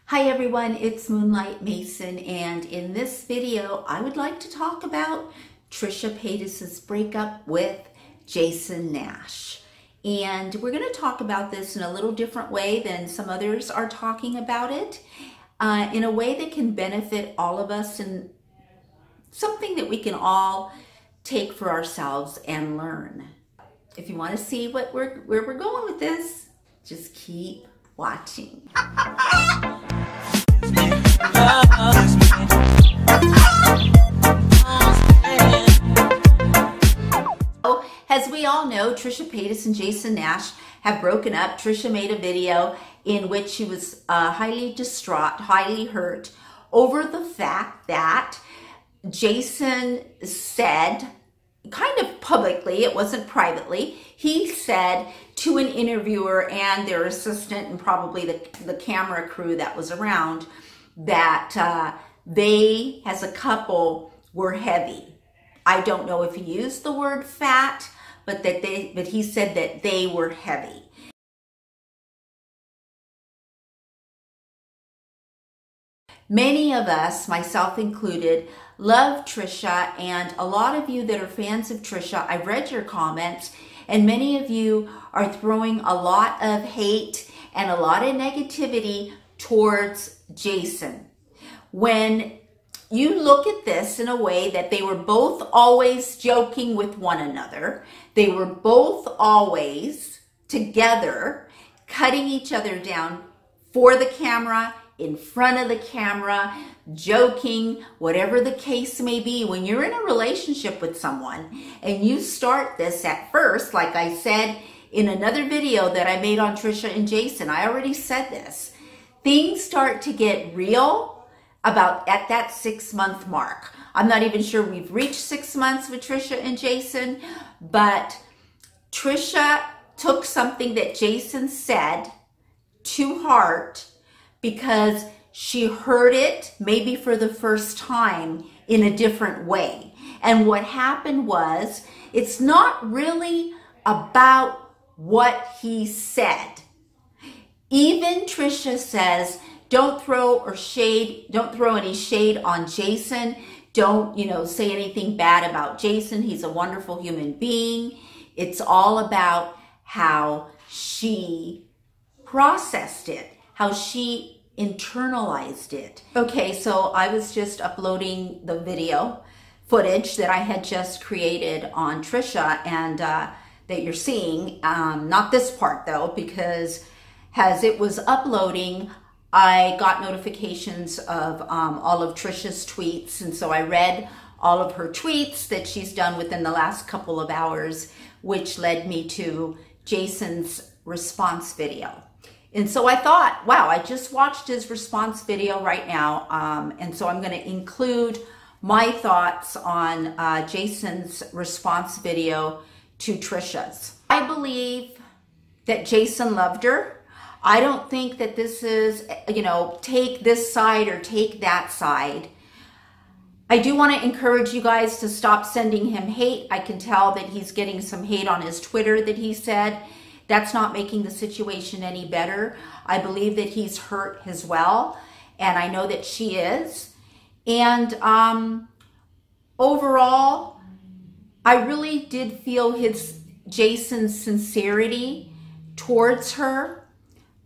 Hi everyone, it's Moonlight Mason, and in this video I would like to talk about Trisha Paytas' breakup with Jason Nash. And we're going to talk about this in a little different way than some others are talking about it, in a way that can benefit all of us and something that we can all take for ourselves and learn. If you want to see where we're going with this, just keep watching. As we all know, Trisha Paytas and Jason Nash have broken up. Trisha made a video in which she was highly distraught, highly hurt over the fact that Jason said, kind of publicly, it wasn't privately, he said to an interviewer and their assistant and probably the camera crew that was around that they, as a couple, were heavy. I don't know if he used the word fat, but he said that they were heavy. Many of us, myself included, love Trisha, and a lot of you that are fans of Trisha, I've read your comments, and many of you are throwing a lot of hate and a lot of negativity towards Jason. When you look at this in a way that they were both always joking with one another, they were both always together, cutting each other down for the camera, in front of the camera, joking, whatever the case may be. When you're in a relationship with someone and you start this at first, like I said in another video that I made on Trisha and Jason, I already said this, things start to get real about at that 6-month mark. I'm not even sure we've reached 6 months with Trisha and Jason, but Trisha took something that Jason said to heart because she heard it maybe for the first time in a different way. And what happened was, it's not really about what he said. Even Trisha says, don't throw any shade on Jason. Don't, say anything bad about Jason. He's a wonderful human being. It's all about how she processed it, how she internalized it. Okay, so I was just uploading the video footage that I had just created on Trisha and that you're seeing. Not this part though, because as it was uploading, I got notifications of all of Trisha's tweets, and so I read all of her tweets that she's done within the last couple of hours, which led me to Jason's response video. And so I thought, wow, I just watched his response video right now, and so I'm going to include my thoughts on Jason's response video to Trisha's. I believe that Jason loved her. I don't think that this is, take this side or take that side. I do want to encourage you guys to stop sending him hate. I can tell that he's getting some hate on his Twitter that he said. That's not making the situation any better. I believe that he's hurt as well, and I know that she is. And overall, I really did feel Jason's sincerity towards her.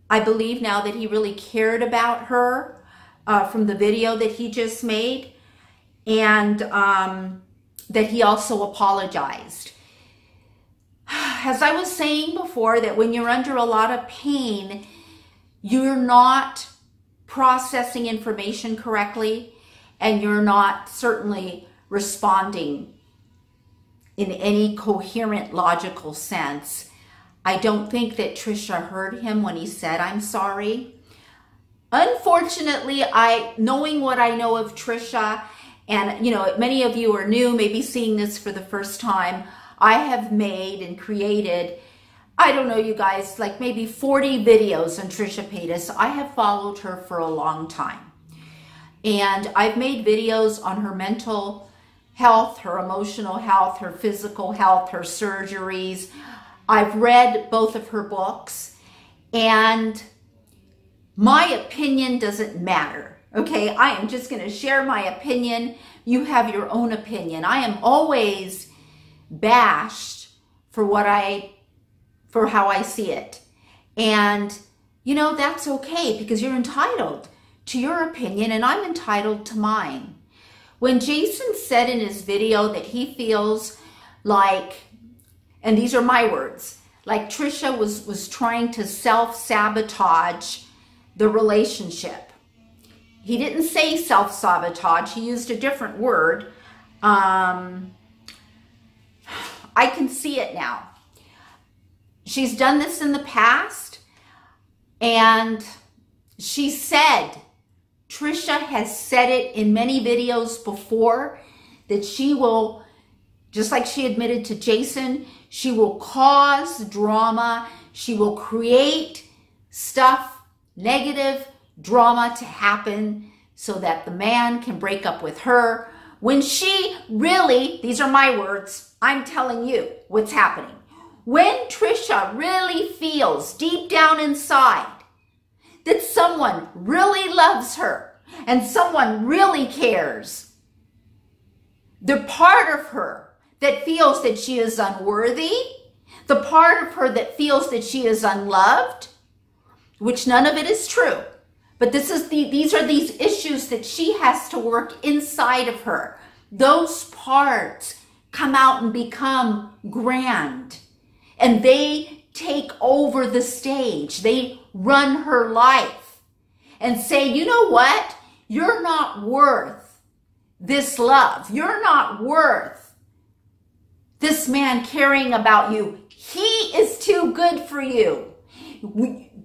I believe now that he really cared about her from the video that he just made, and that he also apologized. As I was saying before, that when you're under a lot of pain, you're not processing information correctly, and you're not certainly responding in any coherent, logical sense. I don't think that Trisha heard him when he said, I'm sorry. Unfortunately, knowing what I know of Trisha, and many of you are new, maybe seeing this for the first time, I have made and created, I don't know you guys, like maybe 40 videos on Trisha Paytas. I have followed her for a long time. And I've made videos on her mental health, her emotional health, her physical health, her surgeries. I've read both of her books, and My opinion doesn't matter. Okay, I am just going to share my opinion. You have your own opinion. I am always bashed for how I see it. And, you know, that's okay because you're entitled to your opinion and I'm entitled to mine. When Jason said in his video that he feels like, and these are my words, like Trisha was trying to self-sabotage the relationship. He didn't say self-sabotage. He used a different word. I can see it now. She's done this in the past, and she said, Trisha has said it in many videos before, that she will, just like she admitted to Jason, she will cause drama. She will create stuff, negative drama to happen so that the man can break up with her. When she really, these are my words, I'm telling you what's happening. When Trisha really feels deep down inside that someone really loves her and someone really cares, the part of her that feels that she is unworthy, the part of her that feels that she is unloved, which none of it is true, but these are these issues that she has to work inside of her. Those parts come out and become grand, and they take over the stage. They run her life and say, you know what? You're not worth this love. You're not worth this man caring about you. He is too good for you.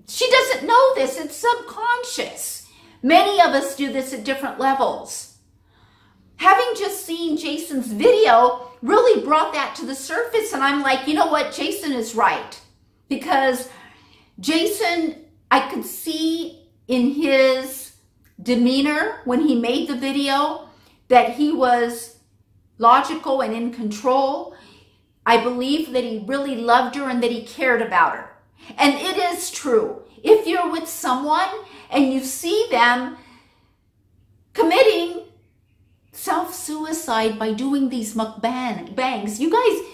She doesn't know this. It's subconscious. Many of us do this at different levels. Having just seen Jason's video really brought that to the surface, and I'm like, you know what? Jason is right. Because Jason, I could see in his demeanor when he made the video that he was logical and in control. I believe that he really loved her and that he cared about her. And it is true. If you're with someone and you see them committing self-suicide by doing these mukbangs, you guys,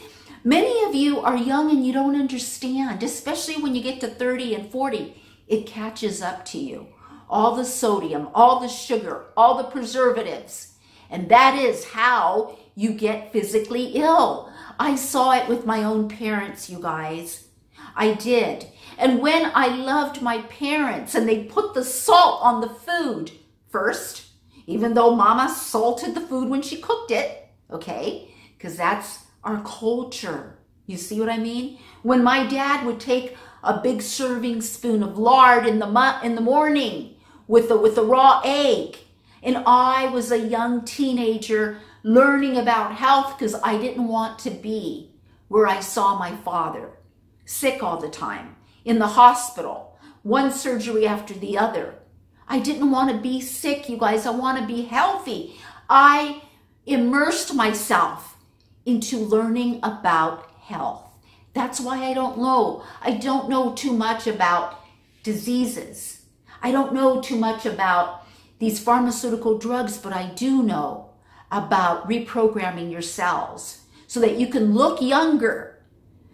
many of you are young and you don't understand, especially when you get to 30 and 40, it catches up to you. All the sodium, all the sugar, all the preservatives. And that is how you get physically ill. I saw it with my own parents, you guys. I did. And when I loved my parents and they put the salt on the food first, even though mama salted the food when she cooked it, okay, because that's our culture. You see what I mean? When my dad would take a big serving spoon of lard in the morning with the raw egg, and I was a young teenager learning about health because I didn't want to be where I saw my father sick all the time, in the hospital, one surgery after the other. I didn't want to be sick, you guys. I want to be healthy. I immersed myself into learning about health. That's why I don't know. I don't know too much about diseases. I don't know too much about these pharmaceutical drugs, but I do know about reprogramming your cells so that you can look younger,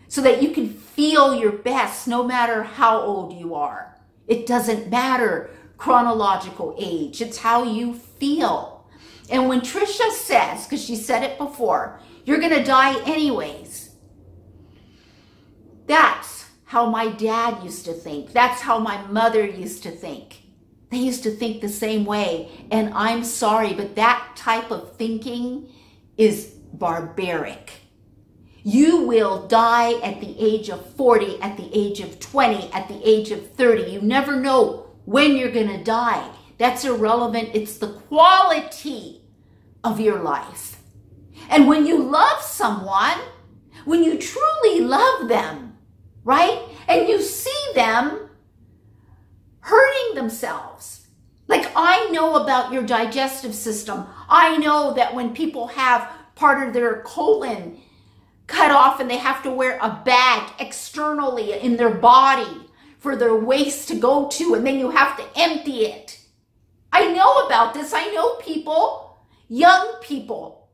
so that you can feel your best no matter how old you are. It doesn't matter chronological age. It's how you feel. And when Trisha says, because she said it before, you're going to die anyways. That's how my dad used to think. That's how my mother used to think. They used to think the same way. And I'm sorry, but that type of thinking is barbaric. You will die at the age of 40, at the age of 20, at the age of 30. You never know when you're going to die. That's irrelevant. It's the quality of your life. And when you love someone, when you truly love them, right? And you see them hurting themselves. Like, I know about your digestive system. I know that when people have part of their colon cut off and they have to wear a bag externally in their body for their waist to go to, and then you have to empty it. I know about this. I know people, young people,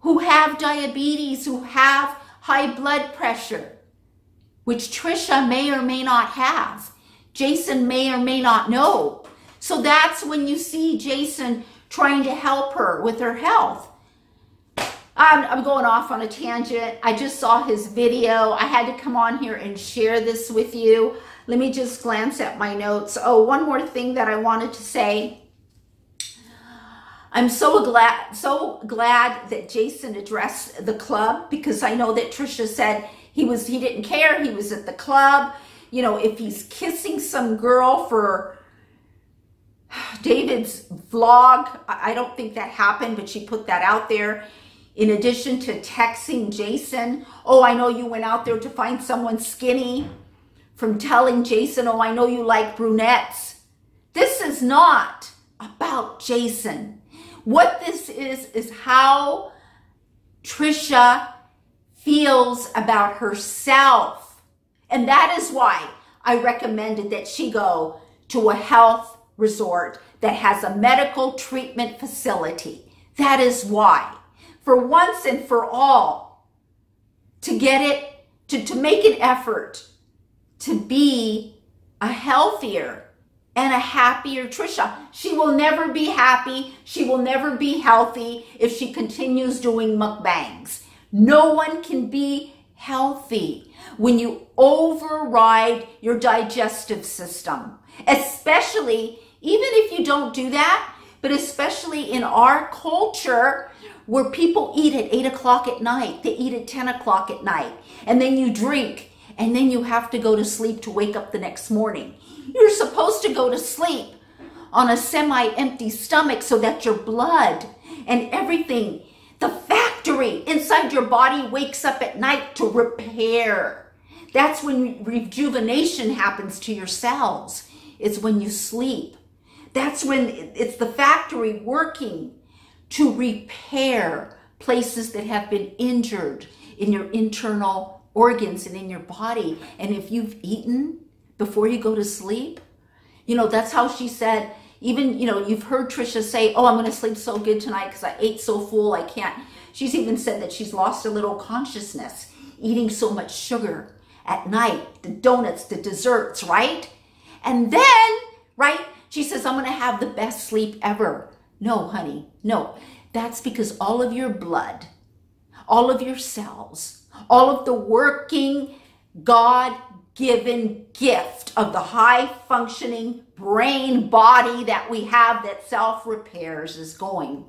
who have diabetes, who have high blood pressure, which Trisha may or may not have. Jason may or may not know. So that's when you see Jason trying to help her with her health. I'm going off on a tangent. I just saw his video. I had to come on here and share this with you. Let me just glance at my notes. Oh, one more thing that I wanted to say. I'm so glad that Jason addressed the club, because I know that Trisha said he didn't care. He was at the club. You know, if he's kissing some girl for David's vlog, I don't think that happened, but she put that out there. In addition to texting Jason, oh, I know you went out there to find someone skinny, from telling Jason, oh, I know you like brunettes. This is not about Jason. What this is how Trisha feels about herself. And that is why I recommended that she go to a health resort that has a medical treatment facility. That is why. For once and for all, to get it, to make an effort to be a healthier and a happier Trisha. She will never be happy. She will never be healthy if she continues doing mukbangs. No one can be healthy when you override your digestive system, especially, even if you don't do that, but especially in our culture where people eat at 8 o'clock at night, they eat at 10 o'clock at night, and then you drink, and then you have to go to sleep to wake up the next morning. You're supposed to go to sleep on a semi-empty stomach so that your blood and everything, the factory inside your body, wakes up at night to repair. That's when rejuvenation happens to your cells. It's when you sleep. That's when it's the factory working to repair places that have been injured in your internal organs and in your body. And if you've eaten before you go to sleep, you know, that's how she said, even, you know, you've heard Trisha say, oh, I'm going to sleep so good tonight because I ate so full I can't. She's even said that she's lost a little consciousness eating so much sugar at night, the donuts, the desserts, right? And then, right, she says, I'm going to have the best sleep ever. No, honey, no. That's because all of your blood, all of your cells, all of the working God-given gift of the high-functioning brain body that we have that self-repairs is going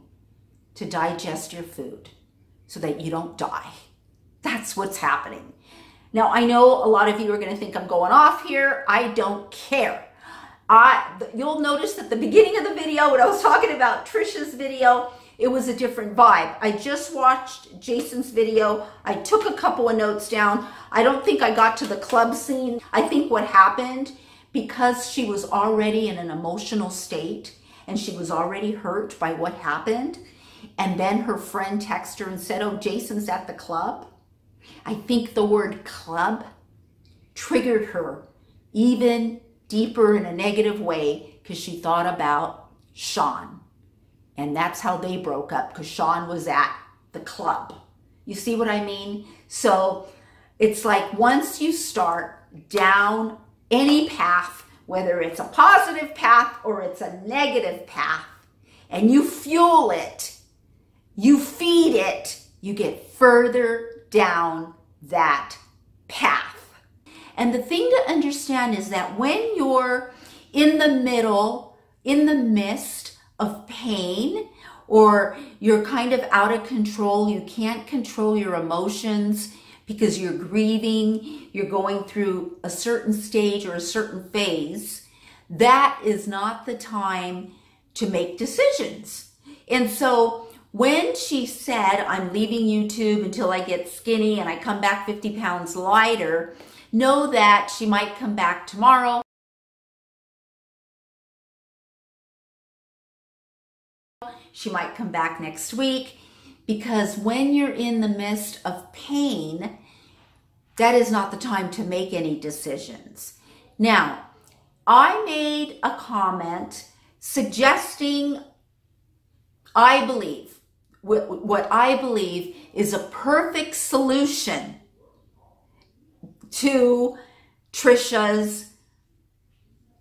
to digest your food so that you don't die. That's what's happening. Now, I know a lot of you are going to think I'm going off here. I don't care. You'll notice at the beginning of the video, when I was talking about Trisha's video, it was a different vibe. I just watched Jason's video. I took a couple of notes down. I don't think I got to the club scene. I think what happened, because she was already in an emotional state and she was already hurt by what happened, and then her friend texted her and said, oh, Jason's at the club. I think the word club triggered her even deeper in a negative way, because she thought about Sean. And that's how they broke up, because Sean was at the club. You see what I mean? So it's like once you start down any path, whether it's a positive path or it's a negative path, and you fuel it, you feed it, you get further down that path. And the thing to understand is that when you're in the middle, in the midst of pain, or you're kind of out of control, you can't control your emotions because you're grieving, you're going through a certain stage or a certain phase, that is not the time to make decisions. And so when she said, I'm leaving YouTube until I get skinny and I come back 50 pounds lighter, know that she might come back tomorrow. She might come back next week, because when you're in the midst of pain, that is not the time to make any decisions. Now, I made a comment suggesting, I believe, what I believe is a perfect solution to Trisha's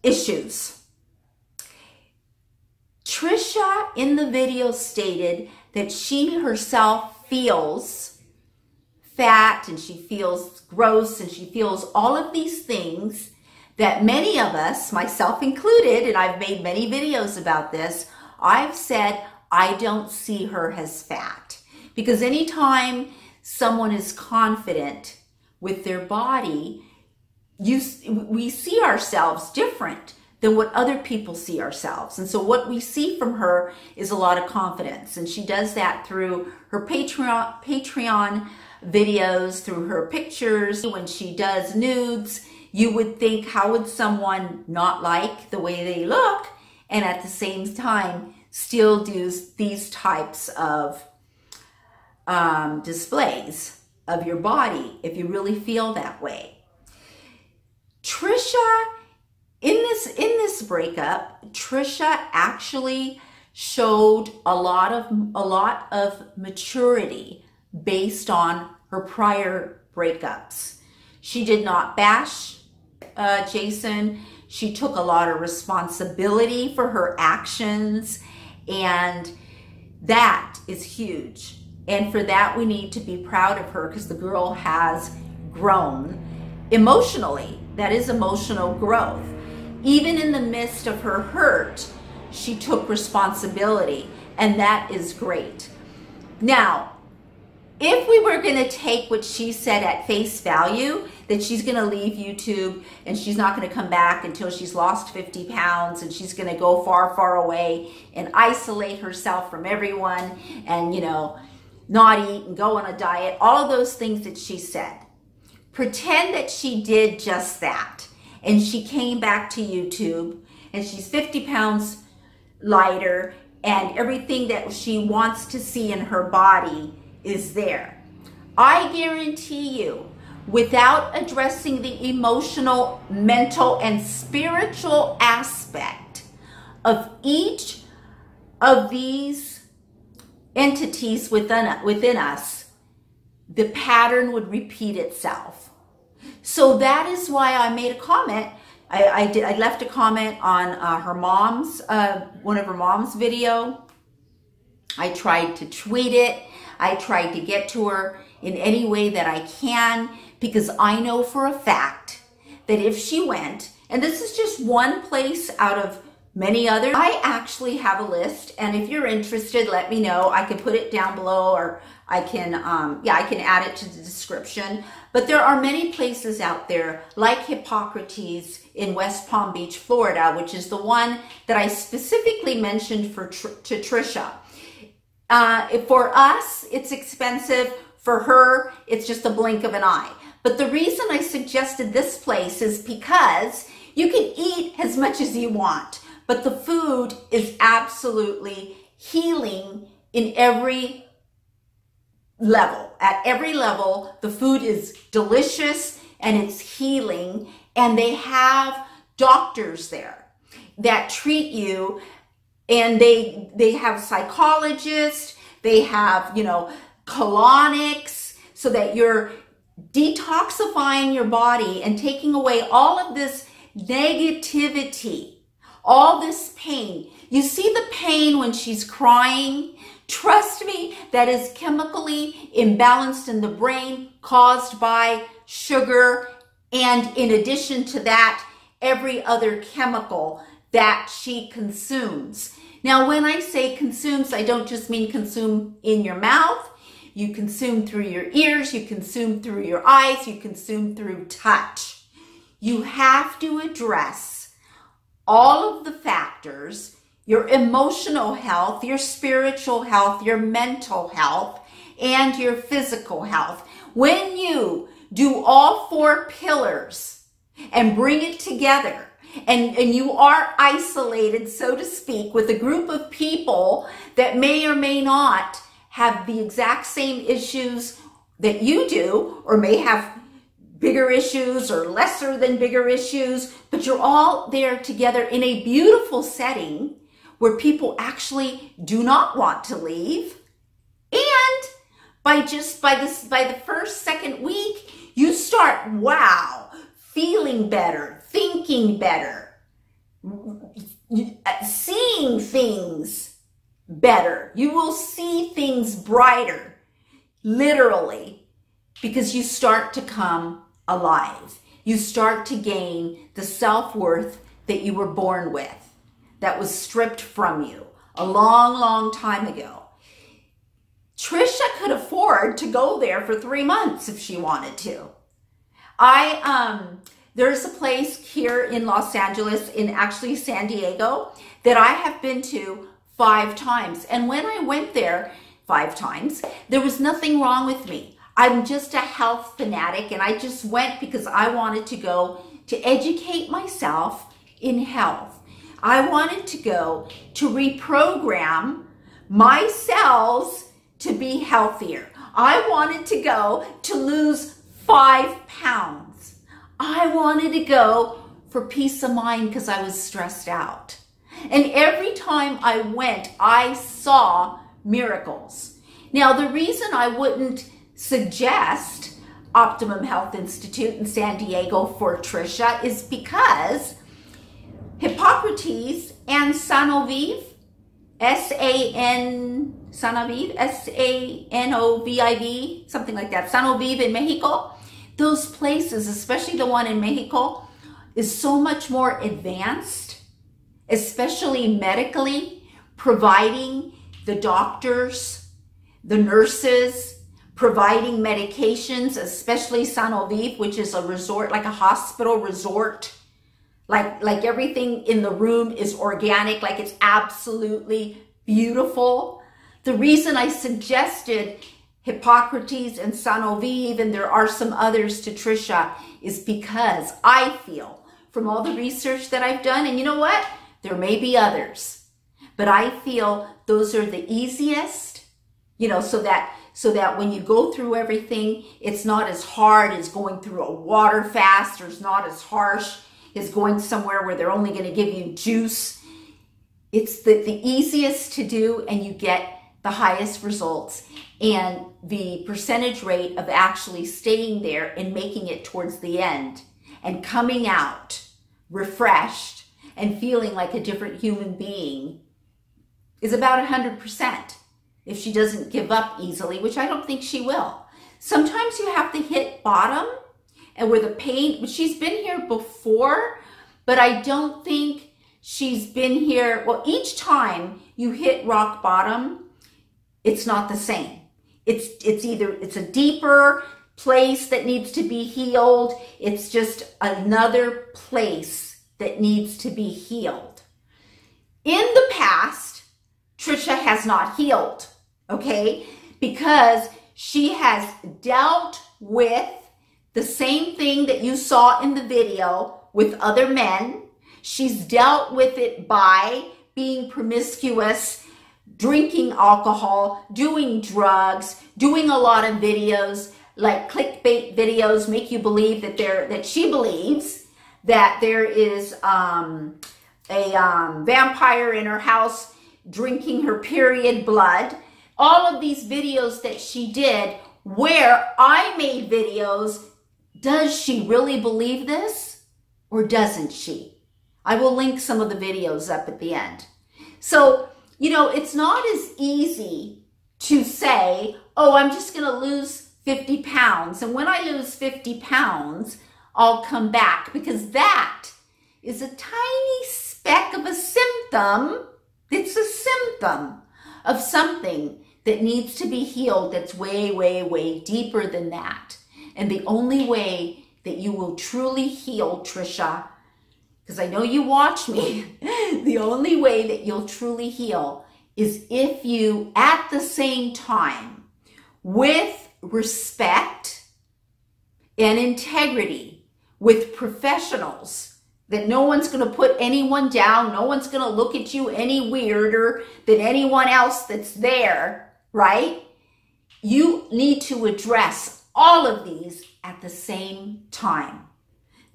issues. Trisha in the video stated that she herself feels fat and she feels gross and she feels all of these things that many of us, myself included, and I've made many videos about this, I've said I don't see her as fat. Because anytime someone is confident with their body, we see ourselves different than what other people see ourselves. And so what we see from her is a lot of confidence. And she does that through her Patreon videos, through her pictures. When she does nudes, you would think, how would someone not like the way they look and at the same time still do these types of displays of your body if you really feel that way? Trisha, in this breakup, Trisha actually showed a lot of maturity based on her prior breakups. She did not bash Jason. She took a lot of responsibility for her actions, and that is huge. And for that, we need to be proud of her because the girl has grown emotionally. That is emotional growth. Even in the midst of her hurt, she took responsibility, and that is great. Now, if we were going to take what she said at face value, that she's going to leave YouTube and she's not going to come back until she's lost 50 pounds and she's going to go far, far away and isolate herself from everyone and, you know, not eat and go on a diet, all of those things that she said. Pretend that she did just that and she came back to YouTube and she's 50 pounds lighter and everything that she wants to see in her body is there. I guarantee you, without addressing the emotional, mental, and spiritual aspect of each of these entities within us, the pattern would repeat itself. So that is why I made a comment. I left a comment on her mom's, one of her mom's video. I tried to tweet it. I tried to get to her in any way that I can, because I know for a fact that if she went, and this is just one place out of many others, I actually have a list, and if you're interested, let me know. I can put it down below, or I can, I can add it to the description. But there are many places out there, like Hippocrates in West Palm Beach, Florida, which is the one that I specifically mentioned to Trisha. For us, it's expensive. For her, it's just a blink of an eye. But the reason I suggested this place is because you can eat as much as you want, but the food is absolutely healing in every level. At every level, the food is delicious and it's healing, and they have doctors there that treat you. And they have psychologists, they have, you know, colonics, so that you're detoxifying your body and taking away all of this negativity, all this pain. You see the pain when she's crying? Trust me, that is chemically imbalanced in the brain caused by sugar, and in addition to that, every other chemical that she consumes. Now, when I say consumes, I don't just mean consume in your mouth. You consume through your ears, you consume through your eyes, you consume through touch. You have to address all of the factors, your emotional health, your spiritual health, your mental health, and your physical health. When you do all four pillars and bring it together, and you are isolated, so to speak, with a group of people that may or may not have the exact same issues that you do, or may have bigger issues or lesser than bigger issues, but you're all there together in a beautiful setting where people actually do not want to leave. And by the first, second week, you start, wow, feeling better, thinking better, seeing things better. You will see things brighter, literally, because you start to come alive. You start to gain the self-worth that you were born with, that was stripped from you a long, long time ago. Trisha could afford to go there for 3 months if she wanted to. There's a place here in Los Angeles, in actually San Diego, that I have been to 5 times. And when I went there 5 times, there was nothing wrong with me. I'm just a health fanatic, and I just went because I wanted to go to educate myself in health. I wanted to go to reprogram my cells to be healthier. I wanted to go to lose 5 pounds. I wanted to go for peace of mind because I was stressed out. And every time I went, I saw miracles. Now, the reason I wouldn't suggest Optimum Health Institute in San Diego for Trisha is because Hippocrates and Sanoviv, S-A-N-O-V-I-V, something like that, Sanoviv in Mexico, those places, especially the one in Mexico, is so much more advanced, especially medically, providing the doctors, the nurses, providing medications, especially Sanoviv, which is a resort, like a hospital resort. Like everything in the room is organic, like it's absolutely beautiful. The reason I suggested Hippocrates and Sanoviv, and there are some others to Trisha, is because I feel from all the research that I've done, and you know what? There may be others, but I feel those are the easiest, you know, so that when you go through everything, it's not as hard as going through a water fast, or it's not as harsh is going somewhere where they're only going to give you juice. It's the easiest to do, and you get the highest results. And the percentage rate of actually staying there and making it towards the end and coming out refreshed and feeling like a different human being is about 100% if she doesn't give up easily, which I don't think she will. Sometimes you have to hit bottom, and where the pain, she's been here before, but I don't think she's been here. Well, each time you hit rock bottom, it's not the same. It's a deeper place that needs to be healed. It's just another place that needs to be healed. In the past, Trisha has not healed, okay? Because she has dealt with the same thing that you saw in the video with other men. She's dealt with it by being promiscuous, drinking alcohol, doing drugs, doing a lot of videos, like clickbait videos, make you believe that she believes that there is a vampire in her house drinking her period blood. All of these videos that she did where I made videos. Does she really believe this, or doesn't she? I will link some of the videos up at the end. So, you know, it's not as easy to say, oh, I'm just going to lose 50 pounds. And when I lose 50 pounds, I'll come back, because that is a tiny speck of a symptom. It's a symptom of something that needs to be healed that's way, way, way deeper than that. And the only way that you will truly heal, Trisha, because I know you watch me, the only way that you'll truly heal is if you, at the same time, with respect and integrity, with professionals, that no one's going to put anyone down, no one's going to look at you any weirder than anyone else that's there, right? You need to address all of these at the same time.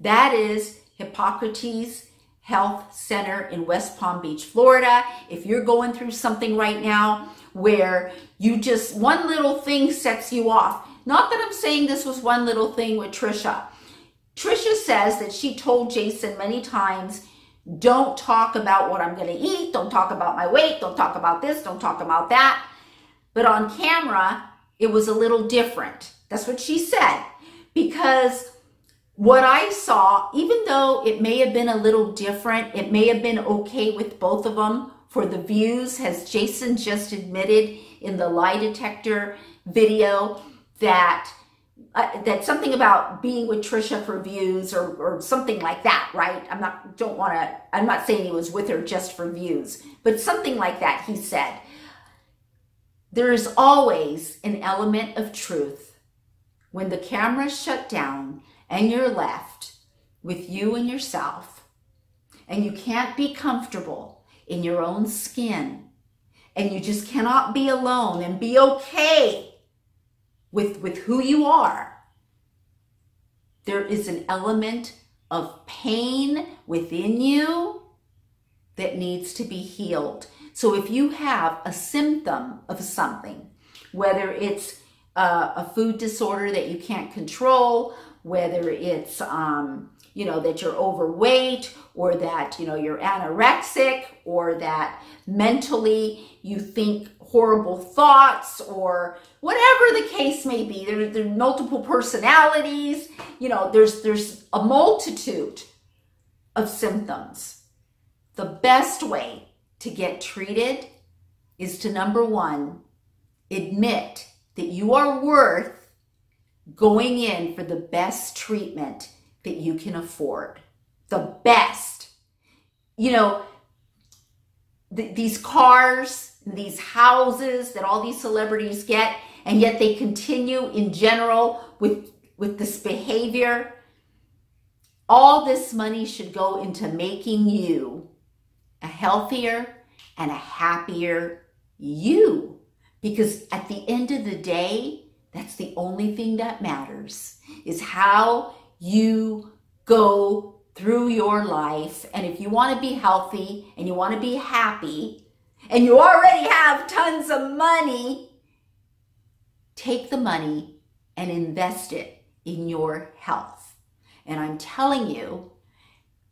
That is Hippocrates Health Center in West Palm Beach, Florida. If you're going through something right now where you just, one little thing sets you off. Not that I'm saying this was one little thing with Trisha. Trisha says that she told Jason many times, don't talk about what I'm going to eat. Don't talk about my weight. Don't talk about this. Don't talk about that. But on camera, it was a little different. That's what she said. Because what I saw, even though it may have been a little different, it may have been okay with both of them for the views, as Jason just admitted in the lie detector video, that something about being with Trisha for views or something like that, right? I'm not saying he was with her just for views, but something like that, he said. There is always an element of truth when the camera's shut down and you're left with you and yourself, and you can't be comfortable in your own skin, and you just cannot be alone and be okay with who you are. There is an element of pain within you that needs to be healed. So if you have a symptom of something, whether it's a food disorder that you can't control, whether it's, that you're overweight, or that, you're anorexic, or that mentally you think horrible thoughts, or whatever the case may be. There are multiple personalities. There's a multitude of symptoms. The best way to get treated is to, number one, admit that you are worth going in for the best treatment that you can afford. The best. These cars, these houses that all these celebrities get, and yet they continue in general with this behavior. All this money should go into making you a healthier and a happier you. Because at the end of the day, that's the only thing that matters, is how you go through your life. And if you want to be healthy and you want to be happy and you already have tons of money, take the money and invest it in your health. And I'm telling you,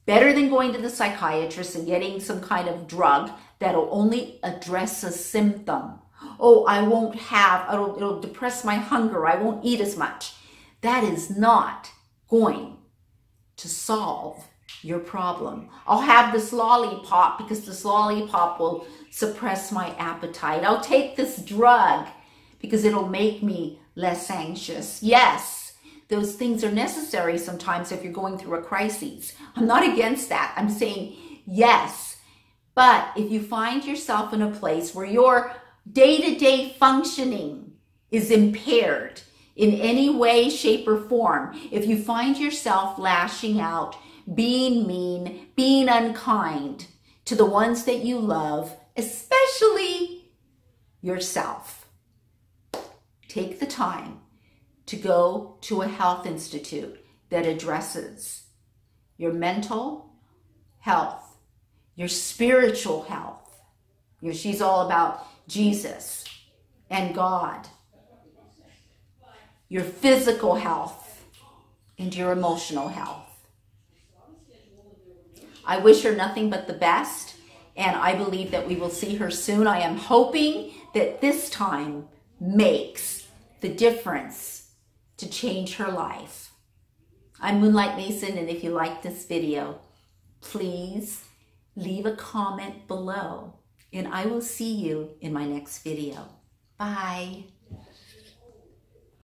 better than going to the psychiatrist and getting some kind of drug that'll only address a symptom. Oh, it'll depress my hunger. I won't eat as much. That is not going to solve your problem. I'll have this lollipop because this lollipop will suppress my appetite. I'll take this drug because it'll make me less anxious. Yes, those things are necessary sometimes if you're going through a crisis. I'm not against that. I'm saying yes. But if you find yourself in a place where your day-to-day functioning is impaired in any way, shape, or form, if you find yourself lashing out, being mean, being unkind to the ones that you love, especially yourself, take the time to go to a health institute that addresses your mental health, your spiritual health. She's all about Jesus and God, your physical health, and your emotional health. I wish her nothing but the best, and I believe that we will see her soon. I am hoping that this time makes the difference to change her life. I'm Moonlight Mason, and if you like this video, please leave a comment below, and I will see you in my next video. Bye.